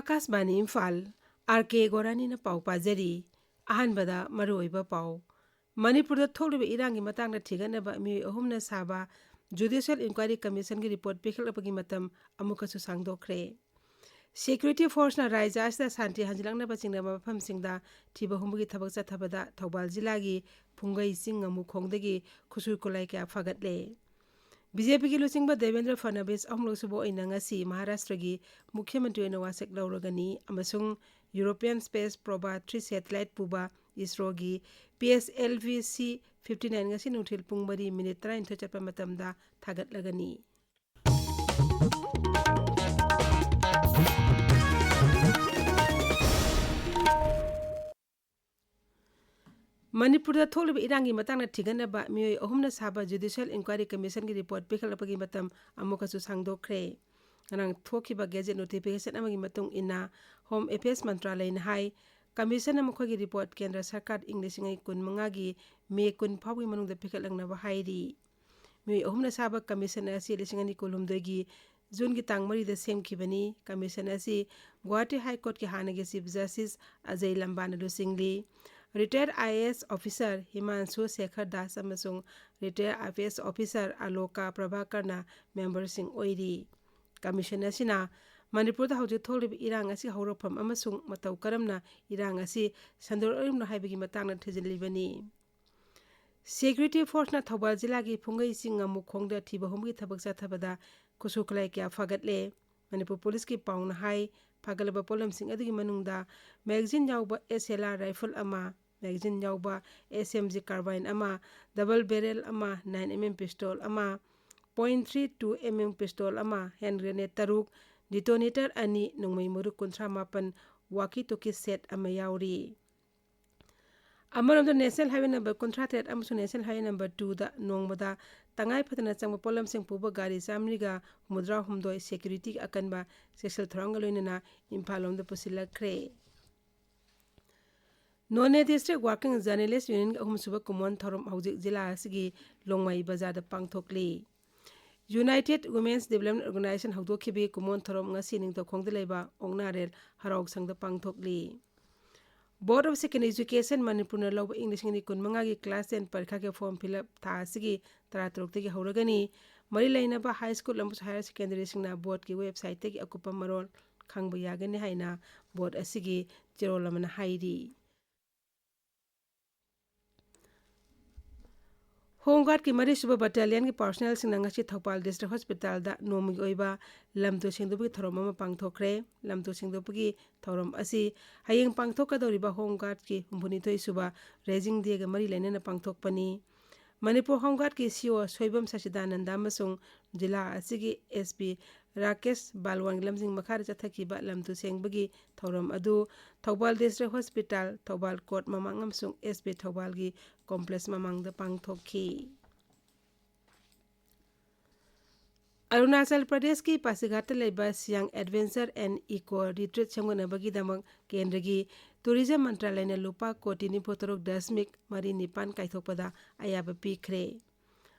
Akashvani Imphal R.K.Gorani na pau pajari ahanbada maruiba pau Manipur tholiba irangi matangna thiganaba mi ahumna saba Judicial Inquiry Commission gi report pikhalapagi matam amukasu sangdokre Security Force na raija asda santi hanjilangna bachingna mafam singda thiba humbugi thabak chathabada Thobal jila gi phungai sing amu khongdagi khusur kolai kya phagatle BJP की लुचिंगबा देवेंद्र फडणवीस अहमलोकसुबो इनंगसी महाराष्ट्र की मुख्यमंत्री नवासेक लौरगनी अमसुंग European space Proba 3 satellite पुबा ISRO की PSLV-C 59 ngasi nuthil pung 3 minute 30 chappa matamda thagatлагani Manipur tholiba irangi matangna thiganaba mioi ahumna saba Judicial Inquiry Commission gi report pikhalapagi matam amukasu sangdokre nang thokiba gazette notification amagi matung ina Home Affairs Mantralay na hai Commission amukhagi report Kendra Sarkar English ngai kun mangagi me kun phawi manungda pikhalangnaba hairi mioi ahumna saba commission asi lisingani kolumdoi gi June gi tangmari da semkhibani commission asi Guwahati High Court ki hanagi Chief Justice Ajay Lambana lusingli Retired IAS Officer Himanshu Shekhar Das amasung Retired IPS Officer Aloka Prabhakarna member sing oiri Commission asina Manipur da hauju tholib irang asi haurofam amasung matau karamna irang asi sandor orimna haibigi matangna thijilibani Security Force na Thobal jila gi phungai singa mukhongda thiba humgi thabak chathabada kusuklai kya phagatle Manipur Police ki pauna hai phagalaba polam sing adigi manungda magazine yauba SLR rifle ama magazine yauba SMG carbine ama double barrel ama 9mm pistol ama .32mm pistol ama hand grenade taruk detonator ani nungmai muruk kuntra mapan walkie talkie set ama yauri Amaram the National Highway number contracted Amazon National Highway number 2 da nongmada tangai phatana changba polam sing puba gari samriga mudra humdoi security akanba special thrangaloinana Imphal om da pusilakre None District Working Journalist Union ahumsuba common thorom hauji jila asigi longmai bazar da pangthokli United Women's Development Organization hawdokhibi common thorom ngasi ningto khongda leiba ongnarel harok sangda pangthokli Board of Secondary Education Manipur na lawba English ngini kun mangagi class 10 parikha ke form fill up tha asigi taratrok tegi hauragani mari lainaba high school lambu higher secondary singna board ki website tegi akupa marol khangba yagani haina board asigi cherolamana hairi Home Guard ki mari suba battalion ki personnel sing ngasi Thopal District Hospital da nomi oiba lamtu singdubi thorom ama pangthokre lamtu singdubi thorom asi hayeng pangthokadoriba Home Guard ki humbuni thoi suba raising day ga mari lainana pangthokpani Manipur Home Guard ki CEO Soibam Sasidananda amasung jila asigi SP Rakesh Balwang lamjing makhar chathakiba lamtu sengbagi thorom adu Thopal District Hospital Thopal Court mamang amsung SP Thopal gi complex mamang da pangthokhi Arunachal Pradesh ki Pasighat leba Siang Adventure and Eco Retreat changonabagi damang kendragi Tourism Mantralay na lupa koti ni potorok dasmik mari nipan kaithokpada ayaba pikre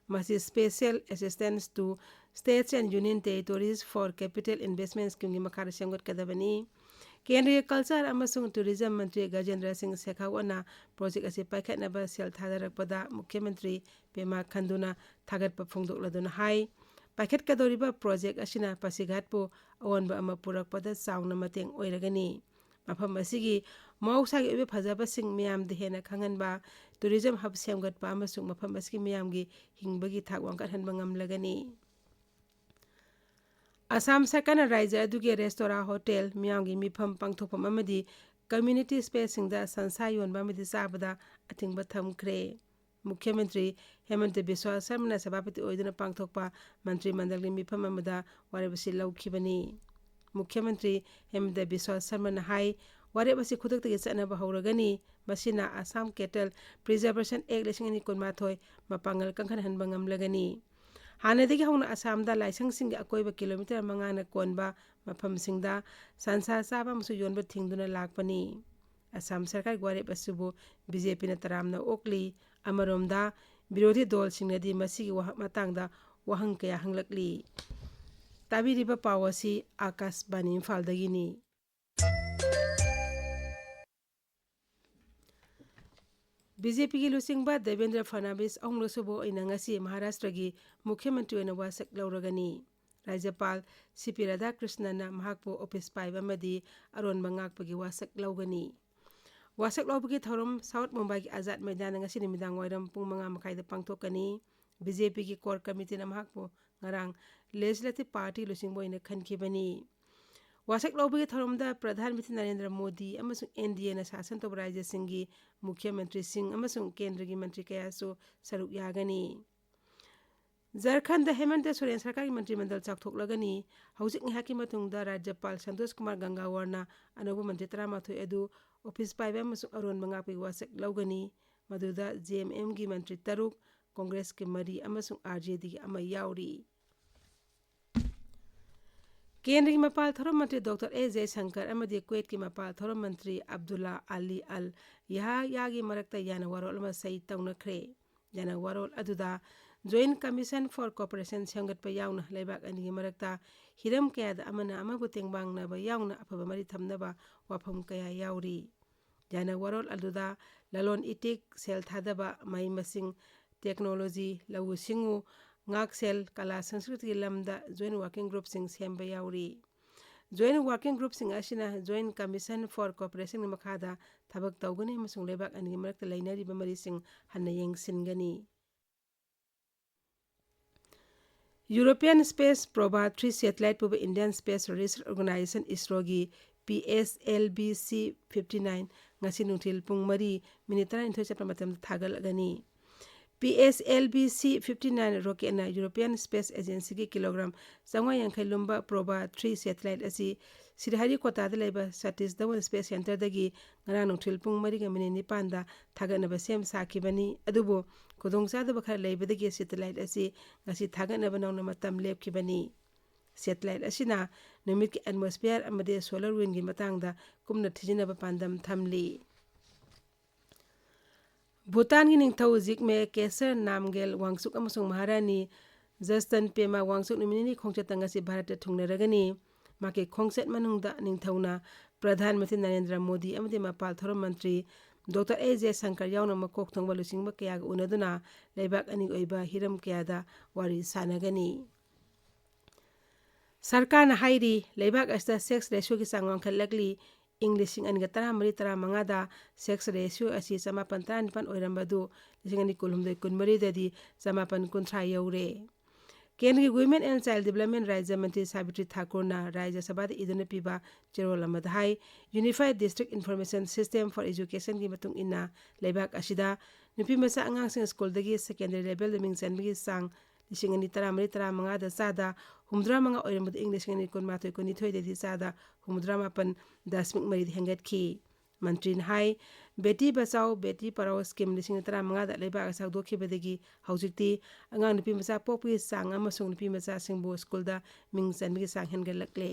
Masi Special Assistance to States and Union Territories for Capital Investments kungi makar syangot kadabani Kendriya Culture amasung Tourism Mantri Gajendra Singh Shekhawana project asi paikhatnaba sel thadarakpada Mukhyamantri Pema Khanduna thagatpa phongdokladuna hai Paikhat kadoriba project asina Pasighat po awanba ama purakpada saungna mateng oiragani mafam asigi mausagi ube phajaba sing miyam de hena khanganba tourism hub semgatpa amasung mafam asigi miyamgi hingbagi thak wangkat hanba ngamlagani Assam Sarkar Raija adugi restaurant hotel miyamgi mifam pangthokpam amadi community space singda sansa yonba amadi sabada atingba thamkre Mukhyamantri Hemant Biswa Sarmana Sabapati oiduna pangthokpa Mantri Mandalgi mifam amada warebasi laukhibani Mukhyamantri Hemant Biswa Sarmana hai warebasi khudaktagi chanaba hauragani masina Assam Cattle Preservation Act 2013 mapangal kangkhan hanba ngamlagani Hanadagi hauna Assam da laisang singi akoiba kilometer 5 na konba mafam singda sansa saba musu yonba thingduna lakpani Assam Sarkar warebasubu BJP na taramna okli amaromda birodhi dol singnadi masigi matangda wahang kaya hanglakli tabiriba pawasi Akashbani Imphal dagini BJP की लुचिंगबा देवेंद्र फडणवीस अहुमलुसुबो इनंगसी महाराष्ट्र की मुख्यमंत्री ओइना वासक लौरगनी राज्यपाल C P Radhakrishnan महाकपो office पाइबमदी अरोन मंगाकपगी वासक लौगनी वासक लौबगी थौरम साउथ मुंबई की आजाद मैदान ngasi निमिदांग वाइरम पुंग 5 मखाइदा पांगथोकनी बीजेपी की कोर कमिटी ना महाकपो ngarang legislative party लुचिंगबो इना खनखिबनी वासक लौबगी थौरमदा प्रधानमंत्री नरेंद्र मोदी अमसुंग एनडीए ना शासन तोब राज्य सिंगी मुख्यमंत्री सिंह अमसुंग केंद्र की मंत्री कयासु सरुक यागनी झारखंड हेमंत सोरेन सरकार की मंत्रिमंडल चाकथोकलगनी हौजिक निहाकी मतुंगदा राज्यपाल संतोष कुमार गंगावरना अनौब मंत्री 13 एदु ऑफिस पाइबा अमसुंग अरोन मंगापी वासक लौगनी मदुदा जेएमएम की मंत्री 3 कांग्रेस के मरी अमसुंग आरजेडी की अमा याउरी केंद्र की मपाल थौरम मंत्री डॉक्टर ए जयशंकर अमदी कुवैत की मपाल थौरम मंत्री अब्दुल्ला अली अल यागी मरक्ता याना वरोल अमा सही तौनख्रे याना वरोल अदुदा जॉइंट कमीशन फॉर कोऑपरेशन सेमगतपा याउना लेबाक अनी मरक्ता हिरम कयादा अमना अमबु तेंगबांगनाबा याउना अफबा मरी थमनबा वाफम कया याउरी याना वरोल अदुदा ललोन इटिक सेल थादबा मै मसिंग टेक्नोलॉजी लवु सिंगु ngakсel kala संस्कृति की लमदा जॉइंट वर्किंग ग्रुप सिंग सेम्बा याउरी जॉइंट वर्किंग ग्रुप सिंग असिना जॉइंट कमीशन फॉर कोऑपरेशन की मखादा थबक तौगनी अमसुंग लेबाक अनी मरक्ता लैनरिबा मरी सिंग हन्ना येंगसिनगनी यूरोपियन स्पेस प्रोबा 3 सैटेलाइट पुब Indian space research organisation ISRO की PSLBC 59 ngasi nutil pung mari minute 30 chapter matam thagalagani PSLBC 59 rocket na European Space Agency की किलोग्राम 150 लुम्बा प्रोबा 3 सैटेलाइट असी सिरहारी कोता लेबा सतीश धवन स्पेस सेंटर दगी ngara nutil pung mari ga minute 9 da thaganaba sem sakibani adubo kodongsadaba khar leibadagi satellite असी ngasi thaganaba nongna matam lepkibani satellite असिना नुमित की atmosphere अमदे solar wind की मतंगदा कुमना थिजिनबा पांदम थमली भूटान की निंगथौ जिकमे केसर नामगेल वांगसुक अमसुंग महारानी जस्टन पेमा वांगसुक निमिनी खोंगचत ngasi भारत थुंगनरगनी माके खोंगसेट मनुंगदा निंगथौना प्रधानमंत्री नरेंद्र मोदी अमदे मपाल थौरम मंत्री डॉक्टर ए जयशंकर याउना मकोक थोंगबा लुसिंगबा कया उनदुना लेबाक अनी ओइबा हिरम कयादा वारी सानगनी सरकार ना हाइरी लेबाक अस्ता सेक्स रेशियो की चांग वांखलगली इंग्लिश 13 सेक्स रेशियो असी 54 ओइरंबदु 2019 ददी 59 यौरे केंद्र की वुमेन एंड चाइल्ड डेवलपमेंट राज्य मंत्री सावित्री ठाकुर ना राज्य सभा इदुन पीबा चेरोल अमदहाई unified district information system for education की मतुंग इन्ना लेबाक असिदा नुपी मसा अंगांग स्कूल दगी सेकेंडरी लेवल मिंग चनबगी सांग 2013 दा चादा 75 ओइरंबदु इंग्लिश 19 ददी चादा 78 मरी हेंगतखी मंत्री हाई बेटी बचाओ बेटी पढ़ाओ स्कीम 2015 दा लेबाक सागदोखिबदगी हौजिकती अंगांग नुपी मचा पोपगी सांग अमसुंग नुपी मचा सिंगबो स्कूल दा मिंग चनबगी सांग हेंगलकले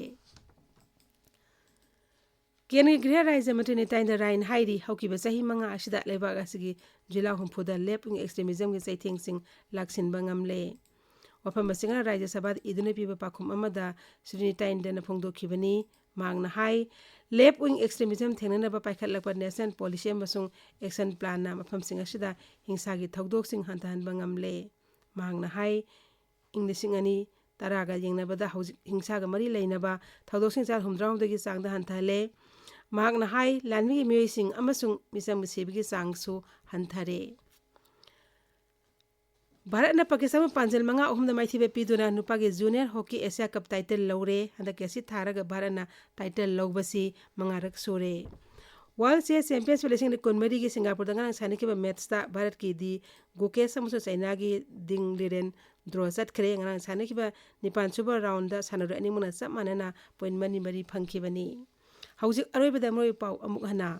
केंद्र गृह राज्य मंत्री नित्यानंद रायन हाइरी हौकिबा चाही मंगा असिदा लेबाक असगी जिला हुंफुदा लेफ्ट विंग एक्सट्रीमिज्म की चैथेंगसिंग लाक्सिनबा ngamle वफम सिंगना राज्य सभा इदुन पीबा पाखुम अमदा श्री नित्यानंदन फोंदोखिबनी मांगना हाई लेफ्ट विंग एक्सट्रीमिज्म थेंगनबा पाइखटलकपा नेशनल पॉलिसी अमसुंग एक्शन प्लान ना मफम सिंग असिदा हिंसा की थौदोकसिंग हंतहनबा ngamle मांगना हाई इंग्लिशिंग अनि तरागा येंगनबदा हौजिक हिंसा गा मरी लेनबा थौदोकसिंग 4 दगी चांगदा हंतहले मांगना हाई लानमी की मियोइसिंग अमसुंग मिसम सेबगी चांगसु हंथरे भारत ने पाकिस्तान में पांजल मंगा अहुम माइथिबे पीदुना नुपा के junior hockey Asia cup title लौरे हंदा केसी थारगा भारत ना टाइटल लौबसी मंगारक सोरे वर्ल्ड चेस चैंपियनशिप लेसिंग कुनमरी की सिंगापुर दंगा सानिकिबा मैचता भारत की दी गोकेश समसो चाइना की दिंग लिरेन ड्रॉ चटखरे ngana सानिकिबा 9 सुबर राउंड दा सानरो अनिमुना सब मानना पॉइंट मनी फंखिबनी हौजिक अरोइबदा मोय पाउ अमुक हना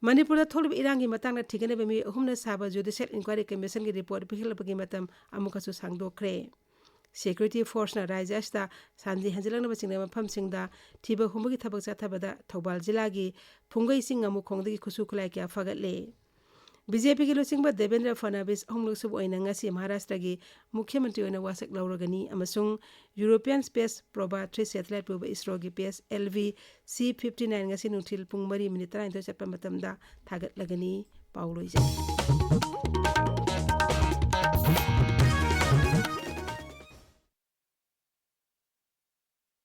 मणिपुर थोलब इरांग की मतंग ठिगने बमी अहुमना साबा जुडिशियल इंक्वायरी कमीशन की रिपोर्ट पिखलबगी मतम अमुकसु सांगदोखरे सिक्योरिटी फोर्स ना राज्य अस्ता सांजी हंजलंग बसिंग मफम सिंगदा थिबा हुमगी थबक चाथबदा थौबाल जिला की फुंगई सिंग अमु खोंगदगी खुसु खुलाई क्या फगतले बीजेपी की लुचिंगबा देवेंद्र फडणवीस अहुमलुसुब ओइना ngasi महाराष्ट्र की मुख्यमंत्री ओइना वासक लौरगनी अमसुंग यूरोपियन स्पेस प्रोबा 3 सैटेलाइट पुब इसरो की PSLV C59 ngasi nutil pung 3 minute 30 chapter matamda thagat lagani ꯄꯥꯎ ꯂꯣꯏꯖꯩ꯫